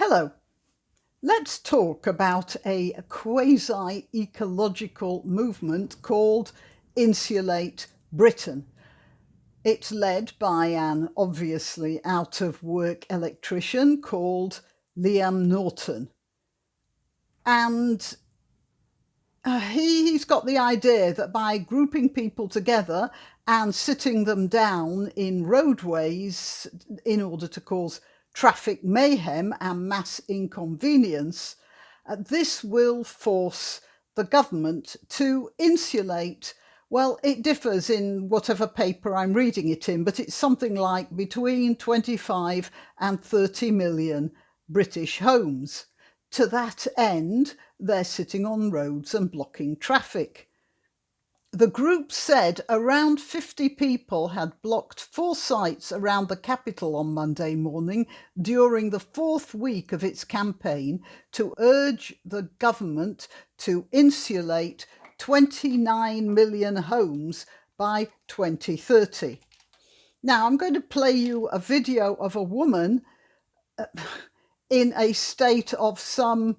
Hello, let's talk about a quasi-ecological movement called Insulate Britain. It's led by an obviously out-of-work electrician called Liam Norton. And he's got the idea that by grouping people together and sitting them down in roadways in order to cause traffic mayhem and mass inconvenience, this will force the government to insulate. Well, it differs in whatever paper I'm reading it in, but it's something like between 25 and 30 million British homes. To that end, they're sitting on roads and blocking traffic. The group said around 50 people had blocked 4 sites around the capital on Monday morning during the 4th week of its campaign to urge the government to insulate 29 million homes by 2030. Now, I'm going to play you a video of a woman in a state of some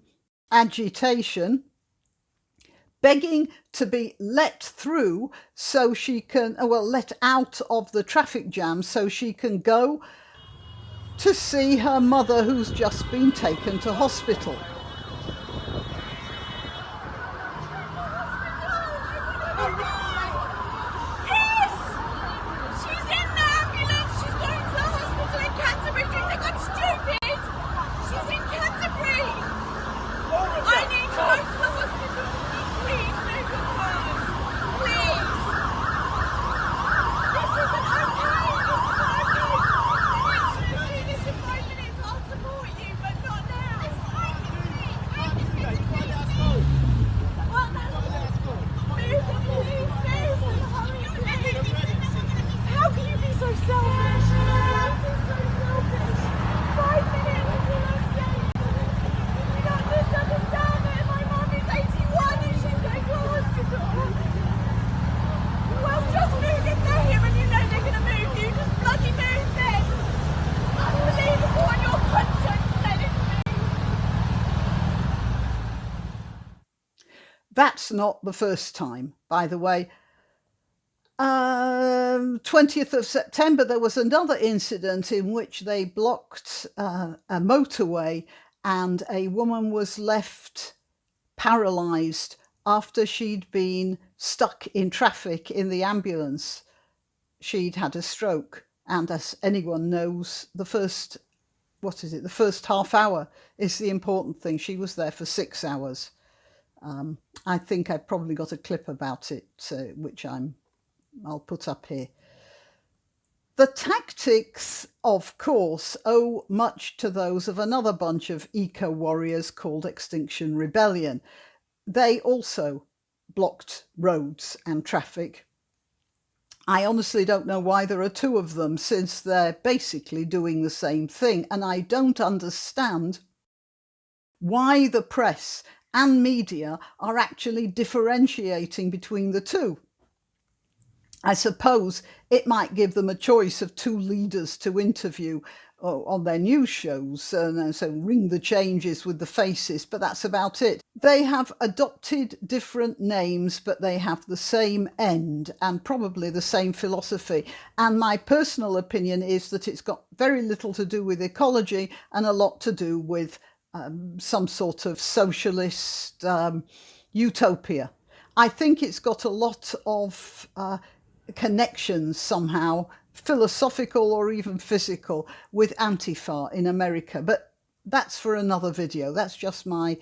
agitation, begging to be let through so she can, let out of the traffic jam so she can go to see her mother who's just been taken to hospital. That's not the first time, by the way. 20th of September, there was another incident in which they blocked a motorway and a woman was left paralysed after she'd been stuck in traffic in the ambulance. She'd had a stroke, and as anyone knows, the first half hour is the important thing. She was there for 6 hours. I think I've probably got a clip about it, which I'll put up here. The tactics, of course, owe much to those of another bunch of eco-warriors called Extinction Rebellion. They also blocked roads and traffic. I honestly don't know why there are 2 of them, since they're basically doing the same thing, and I don't understand why the press and media are actually differentiating between the 2. I suppose it might give them a choice of 2 leaders to interview on their news shows, and so ring the changes with the faces, but that's about it. They have adopted different names, but they have the same end and probably the same philosophy. And my personal opinion is that it's got very little to do with ecology and a lot to do with some sort of socialist utopia. I think it's got a lot of connections somehow, philosophical or even physical, with Antifa in America. But that's for another video. That's just my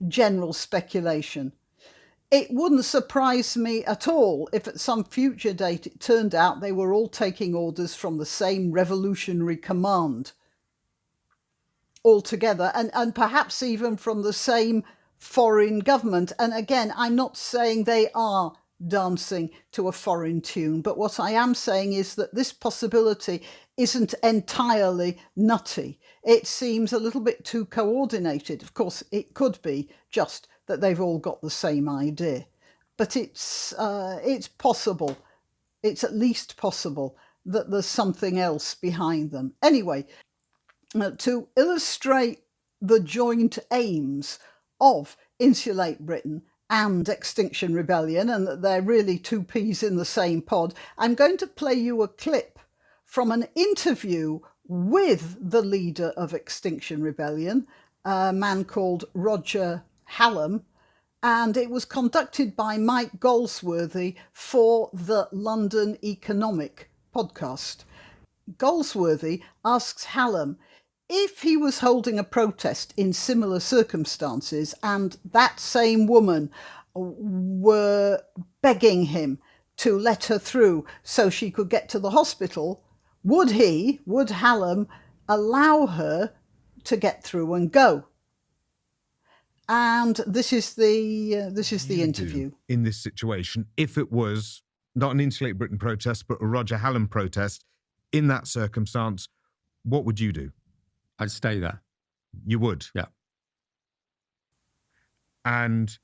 general speculation. It wouldn't surprise me at all if at some future date it turned out they were all taking orders from the same revolutionary command altogether, and perhaps even from the same foreign government. And again, I'm not saying they are dancing to a foreign tune, but what I am saying is that this possibility isn't entirely nutty. It seems a little bit too coordinated. Of course, it could be just that they've all got the same idea, but it's possible. It's at least possible that there's something else behind them. Anyway, to illustrate the joint aims of Insulate Britain and Extinction Rebellion, and that they're really two peas in the same pod, I'm going to play you a clip from an interview with the leader of Extinction Rebellion, a man called Roger Hallam, and it was conducted by Mike Goldsworthy for the London Economic podcast. Goldsworthy asks Hallam if he was holding a protest in similar circumstances and that same woman were begging him to let her through so she could get to the hospital, would Hallam allow her to get through and go? And this is the interview. In this situation, if it was not an Insulate Britain protest, but a Roger Hallam protest, in that circumstance, what would you do? I'd stay there. You would? Yeah. And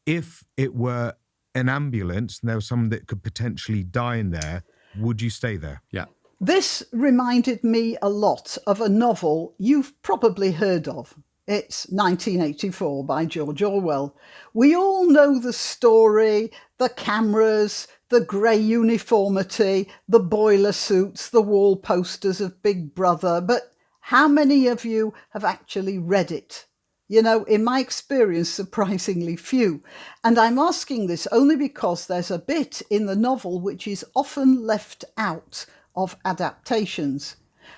if it were an ambulance and there was someone that could potentially die in there, would you stay there? Yeah. This reminded me a lot of a novel you've probably heard of. It's 1984 by George Orwell. We all know the story, the cameras, the grey uniformity, the boiler suits, the wall posters of Big Brother, but how many of you have actually read it? You know, in my experience, surprisingly few. And I'm asking this only because there's a bit in the novel which is often left out of adaptations.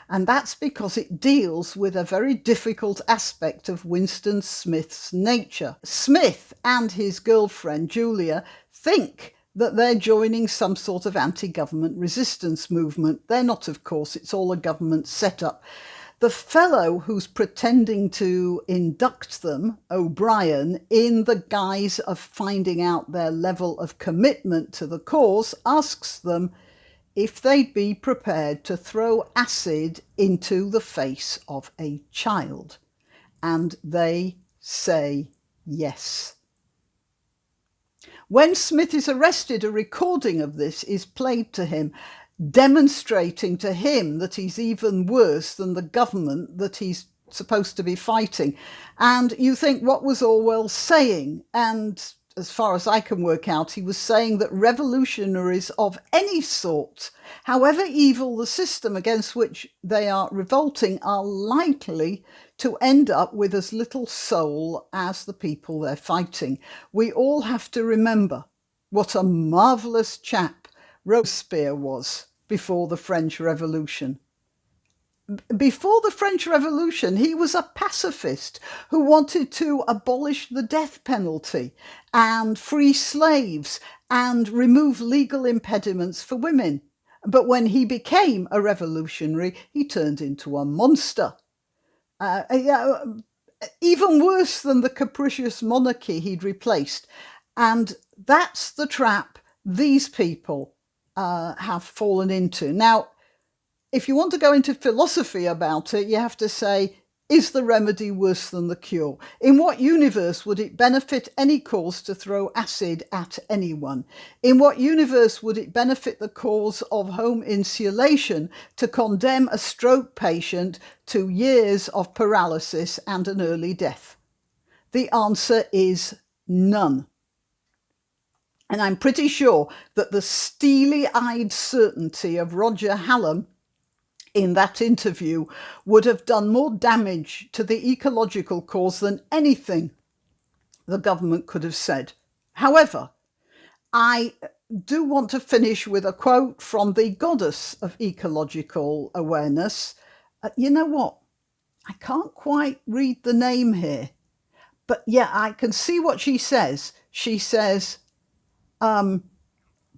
And that's because it deals with a very difficult aspect of Winston Smith's nature. Smith and his girlfriend, Julia, think that they're joining some sort of anti-government resistance movement. They're not, of course, it's all a government setup. The fellow who's pretending to induct them, O'Brien, in the guise of finding out their level of commitment to the cause, asks them if they'd be prepared to throw acid into the face of a child. And they say yes. When Smith is arrested, a recording of this is played to him, demonstrating to him that he's even worse than the government that he's supposed to be fighting. And you think, what was Orwell saying? And as far as I can work out, he was saying that revolutionaries of any sort, however evil the system against which they are revolting, are likely to end up with as little soul as the people they're fighting. We all have to remember what a marvellous chap Robespierre was before the French Revolution. Before the French Revolution, he was a pacifist who wanted to abolish the death penalty and free slaves and remove legal impediments for women. But when he became a revolutionary, he turned into a monster. Even worse than the capricious monarchy he'd replaced. And that's the trap these people have fallen into. Now, if you want to go into philosophy about it, you have to say, is the remedy worse than the cure? In what universe would it benefit any cause to throw acid at anyone? In what universe would it benefit the cause of home insulation to condemn a stroke patient to years of paralysis and an early death? The answer is none. And I'm pretty sure that the steely-eyed certainty of Roger Hallam in that interview would have done more damage to the ecological cause than anything the government could have said. However, I do want to finish with a quote from the goddess of ecological awareness. You know what? I can't quite read the name here, but yeah, I can see what she says. She says, blah,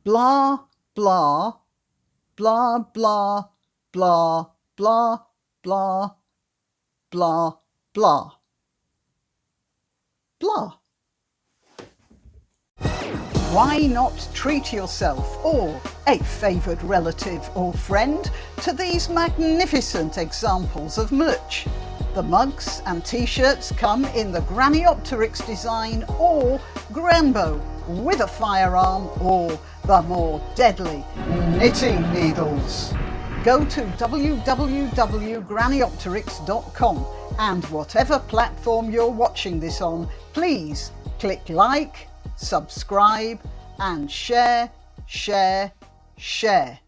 blah, blah, blah, blah, blah, blah, blah, blah. Blah. Why not treat yourself or a favoured relative or friend to these magnificent examples of merch? The mugs and t-shirts come in the Graniopteryx design or Granbo with a firearm or the more deadly knitting needles. Go to www.graniopteryx.com. And whatever platform you're watching this on, please click like, subscribe, and share, share, share.